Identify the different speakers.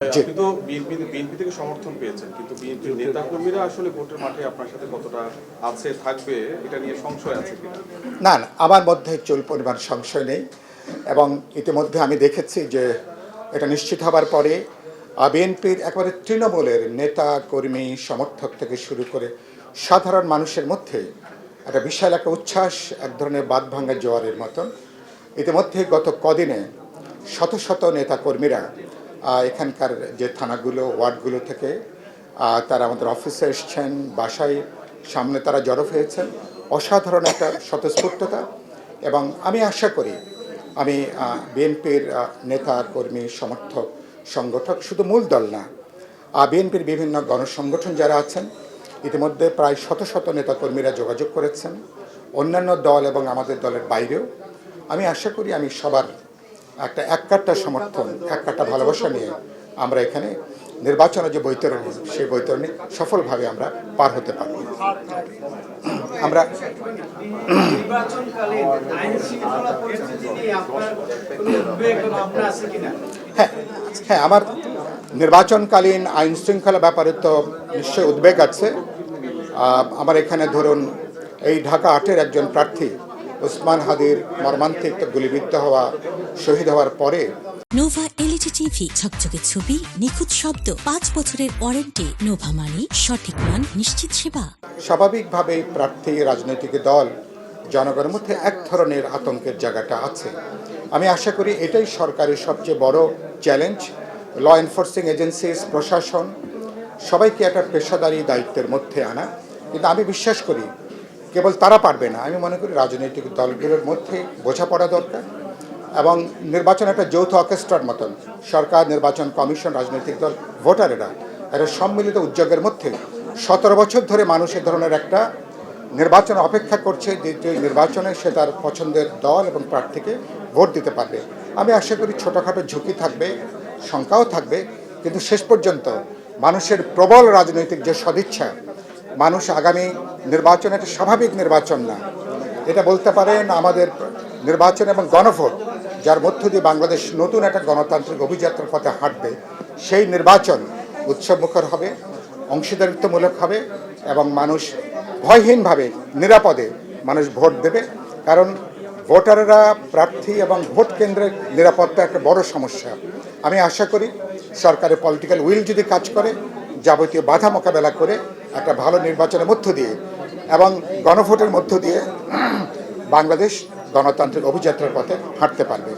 Speaker 1: জি।
Speaker 2: আপনি তো বিএনপি থেকে সমর্থন পেয়েছেন, কিন্তু বিএনপির নেতাকর্মীরা আসলে ভোটের মাঠে আপনার সাথে কতটা আছে থাকবে এটা নিয়ে সংশয় আছে কিনা?
Speaker 1: না না, আমার মধ্যে চুল পরিমাণ সংশয় নেই। এবং ইতিমধ্যে আমি দেখেছি যে এটা নিশ্চিত হবার পরে বিএনপির একেবারে তৃণমূলের নেতা কর্মী সমর্থক থেকে শুরু করে সাধারণ মানুষের মধ্যে একটা বিশাল একটা উচ্ছ্বাস, এক ধরনের বাঁধভাঙা জোয়ারের মতন। ইতিমধ্যে গত কদিনে শত শত নেতাকর্মীরা এখানকার যে থানাগুলো ওয়ার্ডগুলো থেকে তারা আমাদের অফিসে এসছেন, বাসায় সামনে তারা জড়ো হয়েছেন। অসাধারণ একটা স্বতঃস্ফূর্ততা। এবং আমি আশা করি আমি বিএনপির নেতা কর্মী সমর্থক সংগঠক, শুধু মূল দল না, বিএনপির বিভিন্ন গণসংগঠন যারা আছেন, ইতিমধ্যে প্রায় শত শত নেতাকর্মীরা যোগাযোগ করেছেন, অন্যান্য দল এবং আমাদের দলের বাইরেও। আমি আশা করি আমি সবার একটা এককাট্টা সমর্থন, এককাট্টা ভালোবাসা নিয়ে আমরা এখানে নির্বাচনের যে বৈতরণী, সেই বৈতরণী সফলভাবে আমরা পার হতে পারব। আমরা হ্যাঁ হ্যাঁ আমার নির্বাচনকালীন আইন শৃঙ্খলা ব্যাপারে তো নিশ্চয়ই উদ্বেগ আছে। আমার এখানে ধরুন এই ঢাকা ৮-এর একজন প্রার্থী ওসমান হাদির মর্মান্তিক গুলিবিদ্ধ হওয়া, শহীদ হওয়ার পরে
Speaker 3: নোভা এলইডি টিভি, ঝকঝকে ছবি, নিখুঁত শব্দ, ৫ বছরের ওয়ারেন্টি। নোভা মানে সঠিক মান, নিশ্চিত সেবা।
Speaker 1: স্বাভাবিকভাবেই প্রার্থী, রাজনৈতিক দল, জনগণের মধ্যে এক ধরনের আতঙ্কের জায়গাটা আছে। আমি আশা করি এটাই সরকারের সবচেয়ে বড় চ্যালেঞ্জ। ল এনফোর্সিং এজেন্সিস, প্রশাসন সবাইকে একটা পেশাদারি দায়িত্বের মধ্যে আনা। কিন্তু আমি বিশ্বাস করি কেবল তারা পারবে না। আমি মনে করি রাজনৈতিক দলগুলোর মধ্যে বোঝাপড়া দরকার। এবং নির্বাচন একটা যৌথ অর্কেস্ট্রার মতন, সরকার, নির্বাচন কমিশন, রাজনৈতিক দল, ভোটারেরা একটা সম্মিলিত উদ্যোগের মধ্যে ১৭ বছর ধরে মানুষ এ ধরনের একটা নির্বাচন অপেক্ষা করছে, যে নির্বাচনে সে তার পছন্দের দল এবং প্রার্থীকে ভোট দিতে পারবে। আমি আশা করি ছোটোখাটো ঝুঁকি থাকবে, শঙ্কাও থাকবে, কিন্তু শেষ পর্যন্ত মানুষের প্রবল রাজনৈতিক যে সদিচ্ছা, মানুষ আগামী নির্বাচন একটা স্বাভাবিক নির্বাচন না, এটা বলতে পারেন আমাদের নির্বাচন এবং গণভোট, যার মধ্য দিয়ে বাংলাদেশ নতুন একটা গণতান্ত্রিক অভিযাত্রার পথে হাঁটবে। সেই নির্বাচন উৎসবমুখর হবে, অংশীদারিত্বমূলক হবে এবং মানুষ ভয়হীনভাবে, নিরাপদে মানুষ ভোট দেবে। কারণ ভোটাররা, প্রার্থী এবং ভোট কেন্দ্রের নিরাপত্তা একটা বড় সমস্যা। আমি আশা করি সরকারের পলিটিক্যাল উইল যদি কাজ করে, যাবতীয় বাধা মোকাবেলা করে একটা ভালো নির্বাচনের মধ্য দিয়ে এবং গণভোটের মধ্য দিয়ে বাংলাদেশ গণতান্ত্রিক অভিযাত্রার পথে হাঁটতে পারবে।